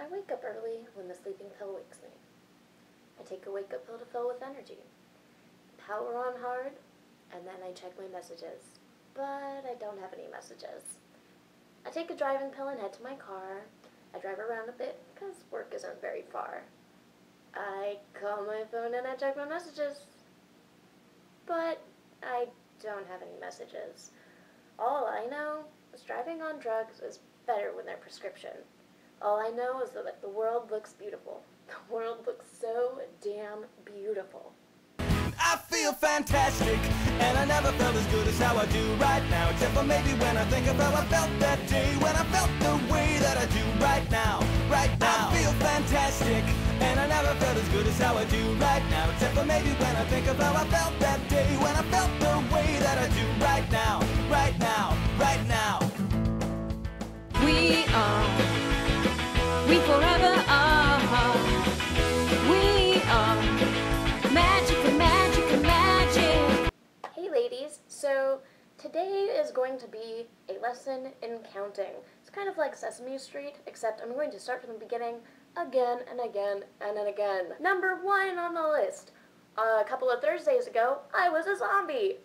I wake up early when the sleeping pill wakes me. I take a wake-up pill to fill with energy. Power on hard, and then I check my messages. But I don't have any messages. I take a driving pill and head to my car. I drive around a bit because work isn't very far. I call my phone and I check my messages. But I don't have any messages. All I know is driving on drugs is better when they're prescription. All I know is that the world looks beautiful. The world looks so damn beautiful. I feel fantastic, and I never felt as good as how I do right now, except for maybe when I think of how I felt that day, when I felt the way that I do right now, right now. I feel fantastic, and I never felt as good as how I do right now, except for maybe when I think of how I felt that day, when I felt the way that I do right now, right now, right now. We forever are. We are magic, magic, magic. Hey ladies, so today is going to be a lesson in counting. It's kind of like Sesame Street, except I'm going to start from the beginning again and again and then again. Number 1 on the list. A couple of Thursdays ago, I was a zombie.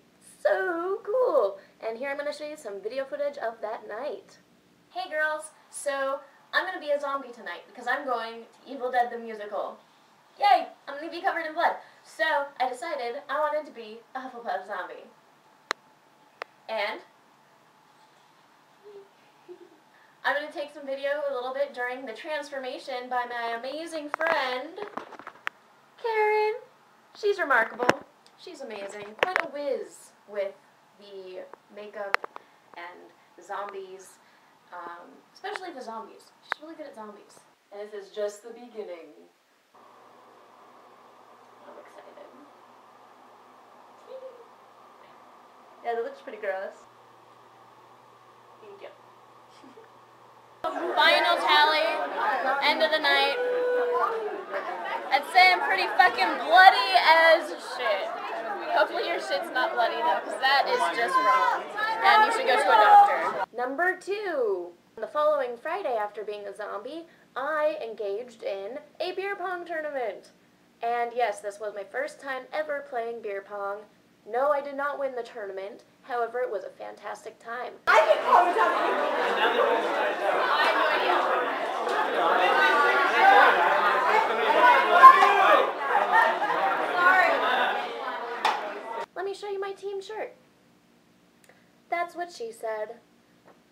So cool. And here I'm going to show you some video footage of that night. Hey girls, so I'm going to be a zombie tonight because I'm going to Evil Dead the Musical. Yay! I'm going to be covered in blood. So I decided I wanted to be a Hufflepuff zombie. And I'm going to take some video a little bit during the transformation by my amazing friend, Karen. She's remarkable. She's amazing. Quite a whiz with the makeup and the zombies. Especially the zombies. She's really good at zombies. And this is just the beginning. I'm excited. Yeah, that looks pretty gross. Thank you. Final tally, end of the night. I'd say I'm pretty fucking bloody as shit. Hopefully your shit's not bloody though, because that is just wrong. And you should go to a doctor. Number 2. The following Friday after being a zombie, I engaged in a beer pong tournament. And yes, this was my first time ever playing beer pong. No, I did not win the tournament. However, it was a fantastic time. I can comment on I have no idea. Sorry. Let me show you my team shirt. That's what she said.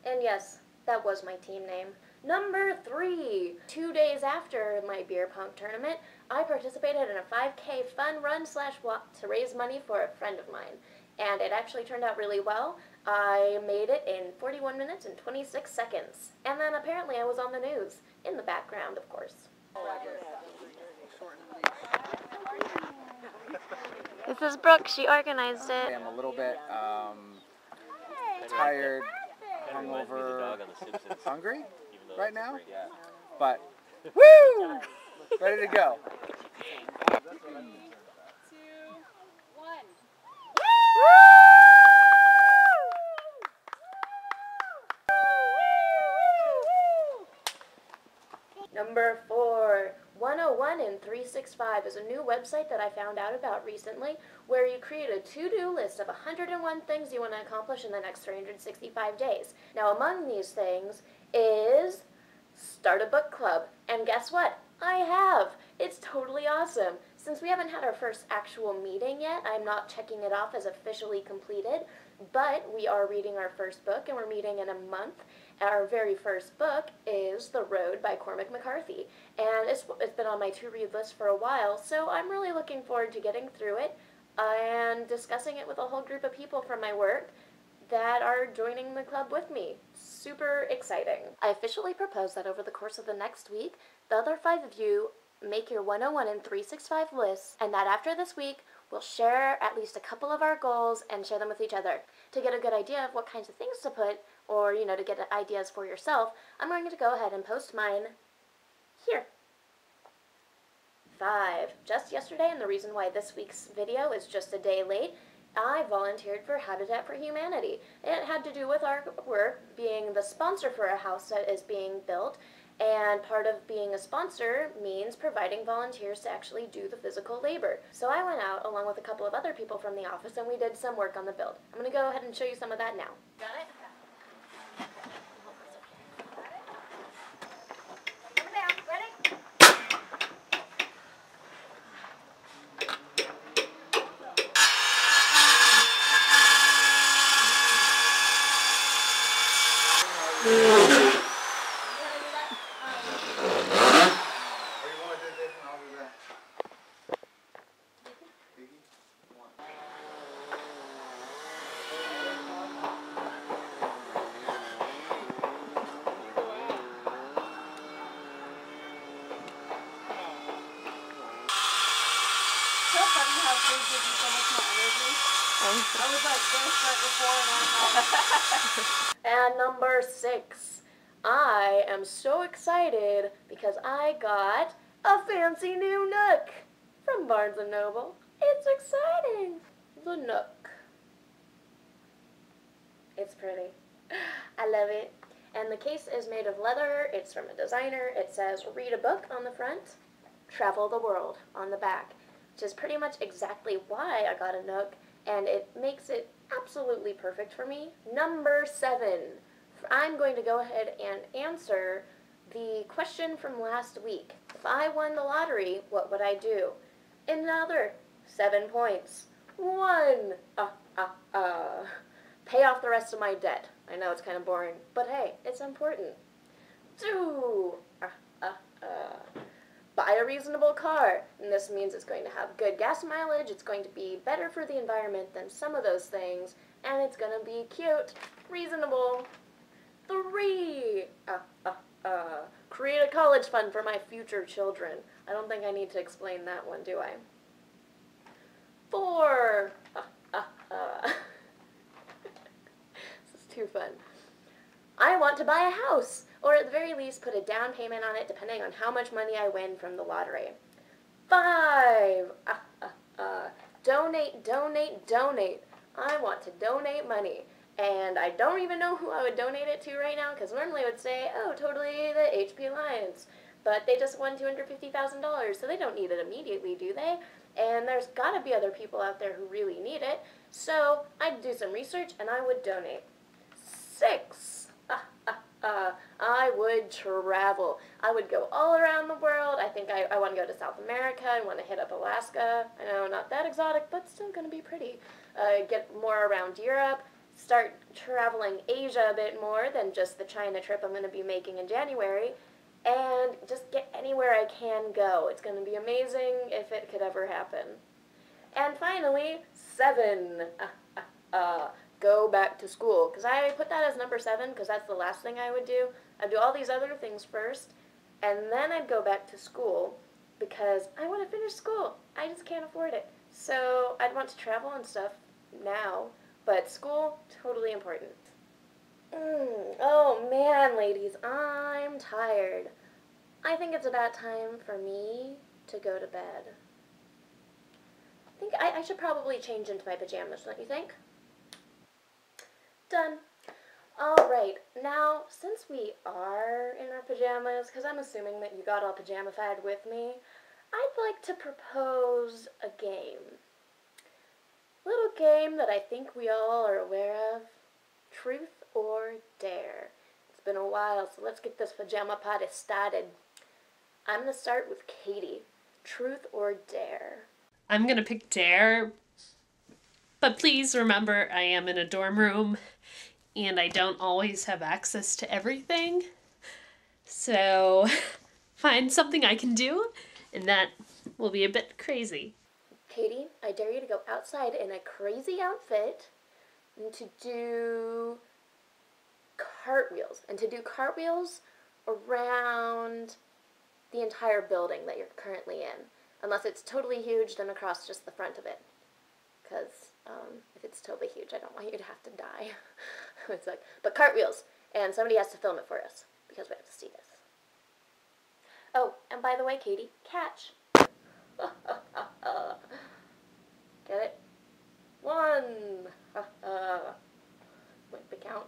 And yes, that was my team name. Number 3. 2 days after my beer pong tournament, I participated in a 5K fun run/walk to raise money for a friend of mine. And it actually turned out really well. I made it in 41 minutes and 26 seconds. And then apparently I was on the news. In the background, of course. This is Brooke. She organized it. I'm a little bit tired, hungover, hungry right now, but woo! Ready to go. 3, 2, 1. Number 4. 101 in 365 is a new website that I found out about recently where you create a to-do list of 101 things you want to accomplish in the next 365 days. Now among these things is start a book club. And guess what? I have! It's totally awesome. Since we haven't had our first actual meeting yet, I'm not checking it off as officially completed, but we are reading our first book and we're meeting in a month. Our very first book is The Road by Cormac McCarthy, and it's been on my to-read list for a while, so I'm really looking forward to getting through it and discussing it with a whole group of people from my work that are joining the club with me. Super exciting. I officially propose that over the course of the next week, the other 5 of you make your 101 and 365 lists, and that after this week, we'll share at least a couple of our goals and share them with each other. To get a good idea of what kinds of things to put, or, to get ideas for yourself, I'm going to go ahead and post mine here. 5. Just yesterday, and the reason why this week's video is just a day late, I volunteered for Habitat for Humanity. It had to do with our work being the sponsor for a house that is being built, And part of being a sponsor means providing volunteers to actually do the physical labor. So I went out along with a couple of other people from the office and we did some work on the build. I'm going to go ahead and show you some of that now. Got it? Coming down. Ready? So funny how food gives you so much more energy. I was like, gonna start before and after. And number 6. I am so excited because I got a fancy new Nook from Barnes & Noble. It's exciting. The Nook. It's pretty. I love it. And the case is made of leather. It's from a designer. It says, read a book on the front, travel the world on the back, which is pretty much exactly why I got a Nook, and it makes it absolutely perfect for me. Number 7. I'm going to go ahead and answer the question from last week. If I won the lottery, what would I do? Another 7 points. 1. Pay off the rest of my debt. I know it's kind of boring, but hey, it's important. 2. Buy a reasonable car, and this means it's going to have good gas mileage, it's going to be better for the environment than some of those things, and it's going to be cute, reasonable. 3. Create a college fund for my future children. I don't think I need to explain that one, do I? 4. This is too fun. I want to buy a house, or at the very least put a down payment on it depending on how much money I win from the lottery. 5. Donate, donate, donate. I want to donate money. And I don't even know who I would donate it to right now, because normally I would say, oh, totally the HP Alliance. But they just won $250,000, so they don't need it immediately, do they? And there's got to be other people out there who really need it. So I'd do some research, and I would donate. 6. I would travel. I would go all around the world. I think I want to go to South America. I want to hit up Alaska. I know, not that exotic, but still going to be pretty. Get more around Europe. Start traveling Asia a bit more than just the China trip I'm going to be making in January. And just get anywhere I can go. It's going to be amazing if it could ever happen. And finally, 7. Go back to school. Because I put that as number 7 because that's the last thing I would do. I'd do all these other things first, and then I'd go back to school because I want to finish school. I just can't afford it. So I'd want to travel and stuff now, but school, totally important. Oh man, ladies, I'm tired. I think it's about time for me to go to bed. I think I should probably change into my pajamas, don't you think? Done. Alright, now, since we are in our pajamas, because I'm assuming that you got all pajamified with me, I'd like to propose a game. A little game that I think we all are aware of. Truth or Dare. It's been a while, so let's get this pajama party started. I'm going to start with Katie. Truth or Dare? I'm going to pick Dare, but please remember I am in a dorm room and I don't always have access to everything. So find something I can do, and that will be a bit crazy. Katie, I dare you to go outside in a crazy outfit and to do cartwheels. And to do cartwheels around the entire building that you're currently in. Unless it's totally huge, then across just the front of it. Because if it's totally huge, I don't want you to have to die. It's like, but cartwheels, and somebody has to film it for us, because we have to see this. Oh, and by the way, Katie, catch. Get it? 1. Wait, the count.